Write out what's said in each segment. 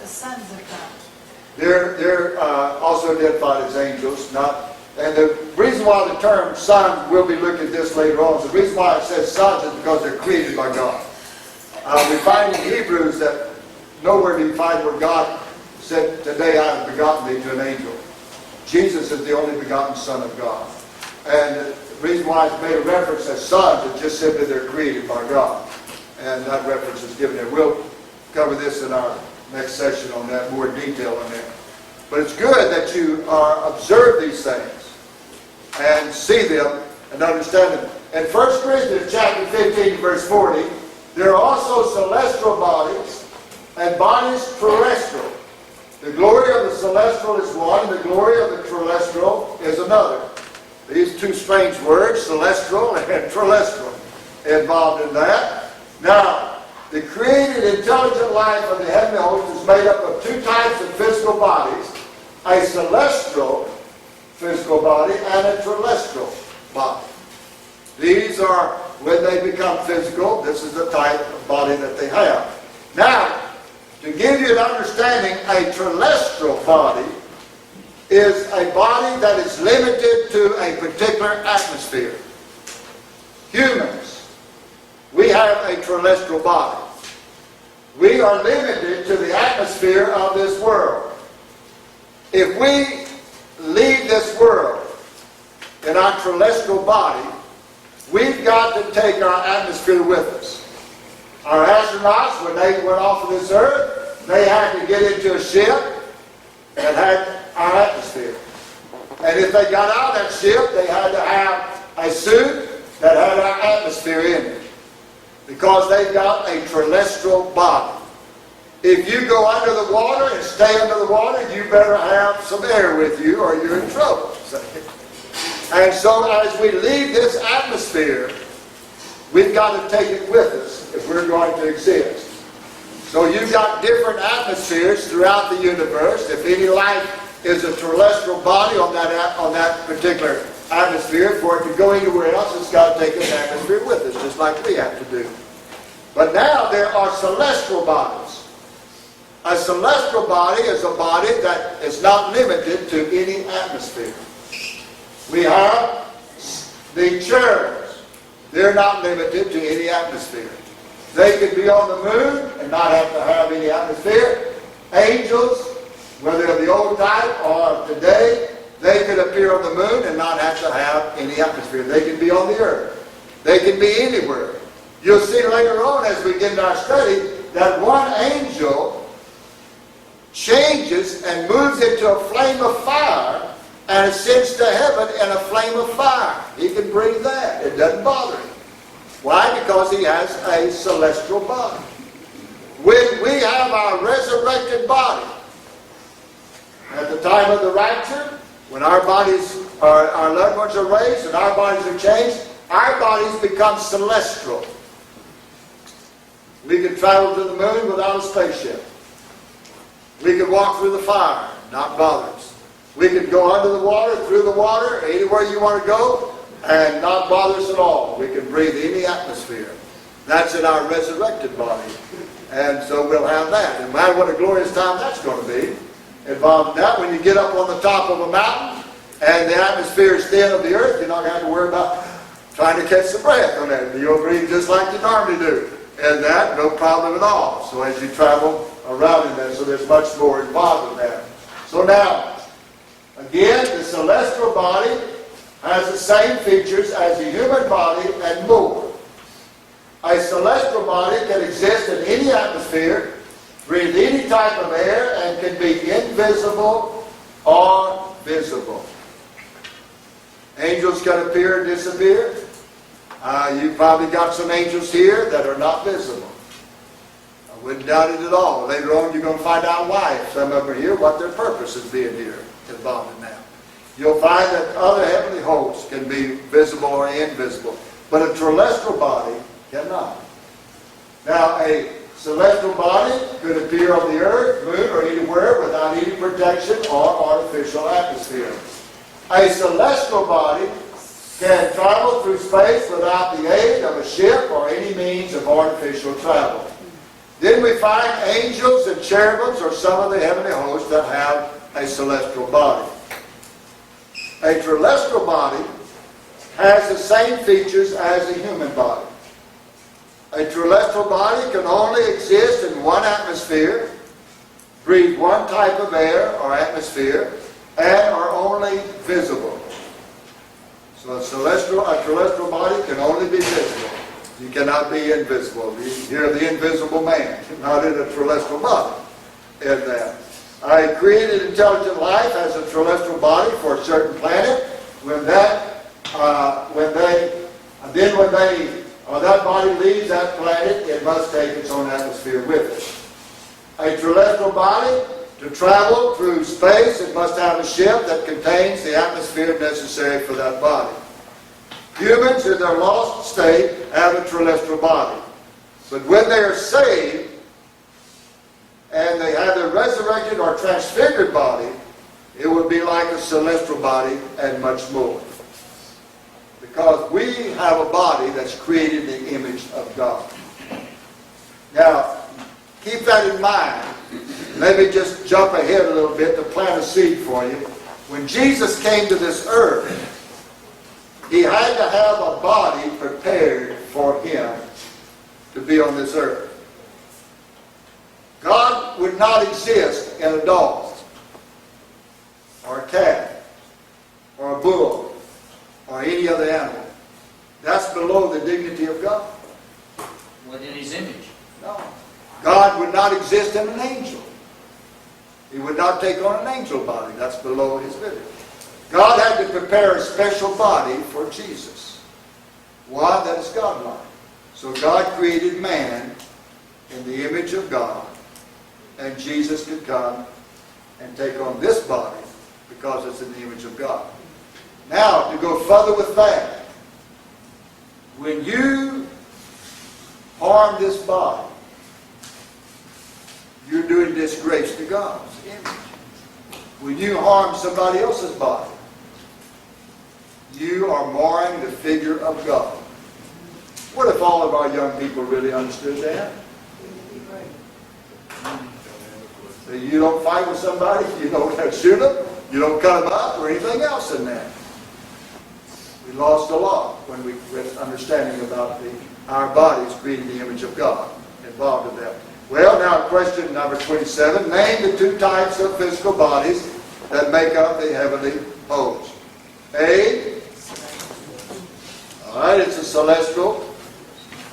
the sons of God? They're also identified as angels. And the reason why the term son, we'll be looking at this later on, the reason why it says sons is because they're created by God. We find in Hebrews that nowhere do you find where God said, today I have begotten thee to an angel. Jesus is the only begotten Son of God. And the reason why it's made a reference as sons is just simply they're created by God. And that reference is given there. We'll cover this in our next session on that, more detail on that. But it's good that you observe these things and see them and understand them. In 1 Corinthians chapter 15, verse 40, there are also celestial bodies and bodies terrestrial. The glory of the celestial is one, the glory of the terrestrial is another. These two strange words, celestial and terrestrial, involved in that. Now, the created intelligent life of the heavenly host is made up of two types of physical bodies, a celestial physical body and a terrestrial body. These are, when they become physical, this is the type of body that they have. Now, to give you an understanding, a terrestrial body is a body that is limited to a particular atmosphere. Humans, we have a terrestrial body. We are limited to the atmosphere of this world. If we leave this world in our terrestrial body, we've got to take our atmosphere with us. Our astronauts, when they went off of this earth, they had to get into a ship that had our atmosphere. And if they got out of that ship, they had to have a suit that had our atmosphere in it, because they've got a terrestrial body. If you go under the water and stay under the water, you better have some air with you or you're in trouble. And so as we leave this atmosphere, we've got to take it with us if we're going to exist. So you've got different atmospheres throughout the universe. If any life is a terrestrial body on that particular atmosphere, for it to go anywhere else, it's got to take its atmosphere with us, just like we have to do. But now there are celestial bodies. A celestial body is a body that is not limited to any atmosphere. We have the cherubs. They're not limited to any atmosphere. They could be on the moon and not have to have any atmosphere. Angels, whether they're the old type or today, they could appear on the moon and not have to have any atmosphere. They can be on the earth. They can be anywhere. You'll see later on as we get into our study that one angel changes and moves into a flame of fire and ascends to heaven in a flame of fire. He can breathe that. It doesn't bother him. Why? Because he has a celestial body. When we have our resurrected body, at the time of the rapture, when our bodies, our loved ones are raised and our bodies are changed, our bodies become celestial. We can travel to the moon without a spaceship. We can walk through the fire, not bother us. We can go under the water, through the water, anywhere you want to go, and not bother us at all. We can breathe any atmosphere. That's in our resurrected body. And so we'll have that. And man, what a glorious time that's going to be involved in that. When you get up on the top of a mountain and the atmosphere is thin of the earth, you're not going to have to worry about trying to catch the breath on that. You'll breathe just like you normally do. And that, no problem at all. So as you travel around in that, so there's much more involved in that. So now, again, the celestial body has the same features as the human body and more. A celestial body can exist in any atmosphere, breathe any type of air, and can be invisible or visible. Angels can appear and disappear. You've probably got some angels here that are not visible. I wouldn't doubt it at all. Later on you're going to find out why, if some of them are here, what their purpose is being here involved in that. You'll find that other heavenly hosts can be visible or invisible, but a terrestrial body cannot. Now, a celestial body could appear on the earth, moon, or anywhere without any protection or artificial atmosphere. A celestial body can travel through space without the aid of a ship or any means of artificial travel. Then we find angels and cherubims, or some of the heavenly hosts, that have a celestial body. A terrestrial body has the same features as a human body. A terrestrial body can only exist in one atmosphere, breathe one type of air or atmosphere, and are only visible. So a terrestrial body can only be visible. You cannot be invisible. You're the invisible man, not in a terrestrial body. In that, I created intelligent life as a terrestrial body for a certain planet. When that body leaves that planet, it must take its own atmosphere with it. A terrestrial body, to travel through space, it must have a ship that contains the atmosphere necessary for that body. Humans in their lost state have a terrestrial body. But when they are saved and they have a resurrected or transfigured body, it would be like a celestial body and much more. Because we have a body that's created in the image of God. Now, keep that in mind. Let me just jump ahead a little bit to plant a seed for you. When Jesus came to this earth, he had to have a body prepared for him to be on this earth. God would not exist in a dog, or a cat, or a bull, or any other animal. That's below the dignity of God. What in his image? No. God would not exist in an angel. He would not take on an angel body. That's below his dignity. God had to prepare a special body for Jesus. One that is godlike. So God created man in the image of God, and Jesus could come and take on this body because it's in the image of God. Now, to go further with that, when you harm this body, you're doing disgrace to God's image. When you harm somebody else's body, you are marring the figure of God. What if all of our young people really understood that? So you don't fight with somebody, you don't shoot them, you don't cut them up or anything else in that. We lost a lot when we with understanding about our bodies creating the image of God involved in that. Well, now question number 27. Name the two types of physical bodies that make up the heavenly host. Alright, it's a celestial.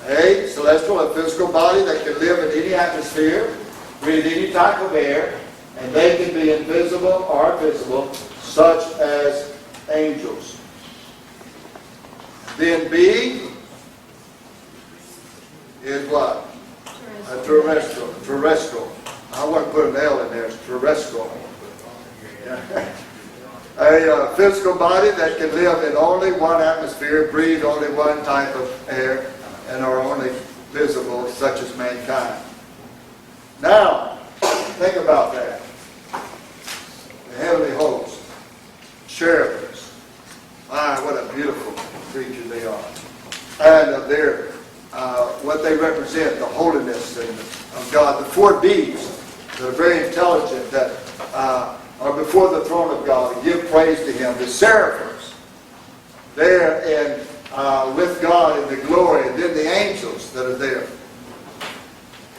A physical body that can live in any atmosphere, breathe any type of air, and they can be invisible or visible, such as angels. Then B is what? A terrestrial. I want to put an L in there. It's terrestrial. A physical body that can live in only one atmosphere, breathe only one type of air, and are only visible, such as mankind. Now, think about that. The heavenly host, cherubims. What a beautiful creature they are. And what they represent, the holiness of God. The four beings that are very intelligent, that are before the throne of God and give praise to Him. The seraphims, there with God in the glory, and then the angels that are there.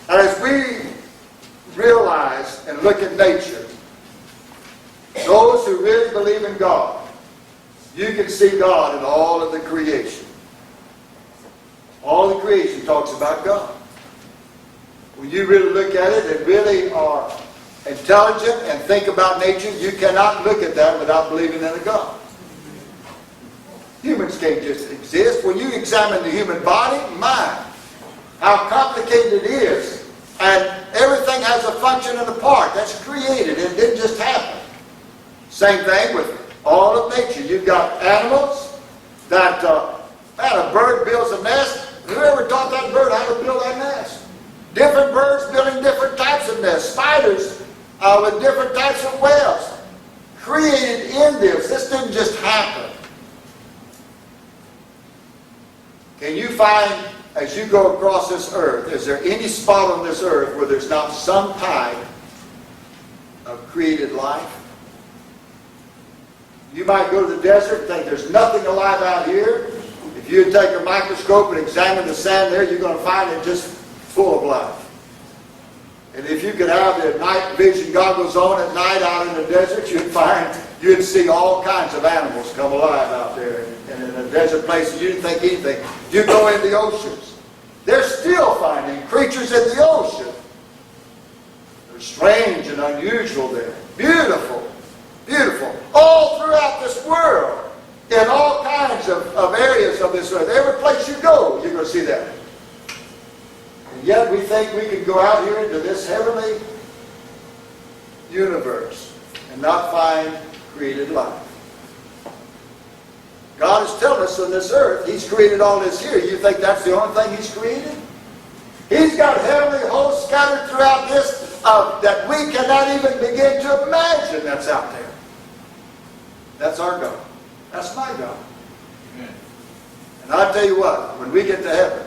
As we realize and look at nature, those who really believe in God, you can see God in all of the creation. All the creation talks about God. When you really look at it and really are intelligent and think about nature, you cannot look at that without believing in a God. Humans can't just exist. When you examine the human body, my, how complicated it is. And everything has a function and a part. That's created. It didn't just happen. Same thing with all of nature. You've got animals that, a bird builds a nest. Whoever taught that bird how to build that nest? Different birds building different types of nests. Spiders with different types of webs. Created in this. This didn't just happen. Can you find as you go across this earth, is there any spot on this earth where there's not some type of created life? You might go to the desert and think there's nothing alive out here. If you take a microscope and examine the sand there, you're going to find it just full of life. And if you could have the night vision goggles on at night out in the desert, you'd see all kinds of animals come alive out there. And in a desert place, you didn't think anything. You go in the oceans, they're still finding creatures in the ocean. They're strange and unusual there. Beautiful, beautiful. All throughout this world, in all kinds of areas of this earth. Every place you go, you're going to see that. And yet we think we can go out here into this heavenly universe and not find created life. God is telling us on this earth, He's created all this here. You think that's the only thing He's created? He's got heavenly hosts scattered throughout this that we cannot even begin to imagine that's out there. That's our God. That's my God. Amen. And I'll tell you what, when we get to heaven,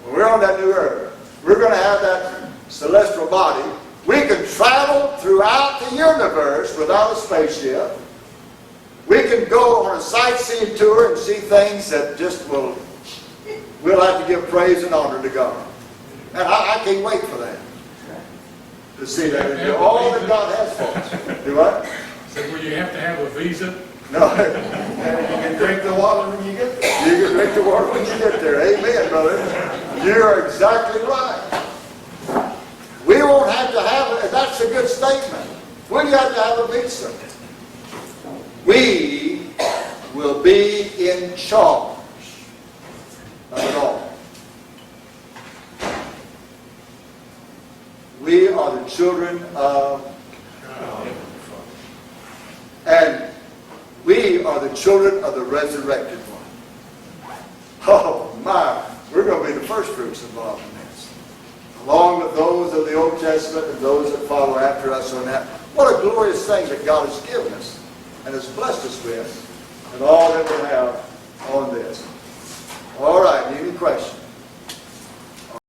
when we're on that new earth, we're going to have that celestial body. We can travel throughout the universe without a spaceship. We can go on a sightseeing tour and see things that just we'll have to give praise and honor to God. And I can't wait for that. To see that and do all that God has for us. Do what? So will you have to have a visa? No. You can drink the water when you get there. You can drink the water when you get there. Amen, brother. You're exactly right. We won't have to have it. That's a good statement. We don't have to have a visa. We will be in charge of it all. We are the children of God. And we are the children of the resurrected one. Oh my, we're going to be the first fruits involved in this. Along with those of the Old Testament and those that follow after us on that. What a glorious thing that God has given us and has blessed us with, and all that we have on this. All right, any questions?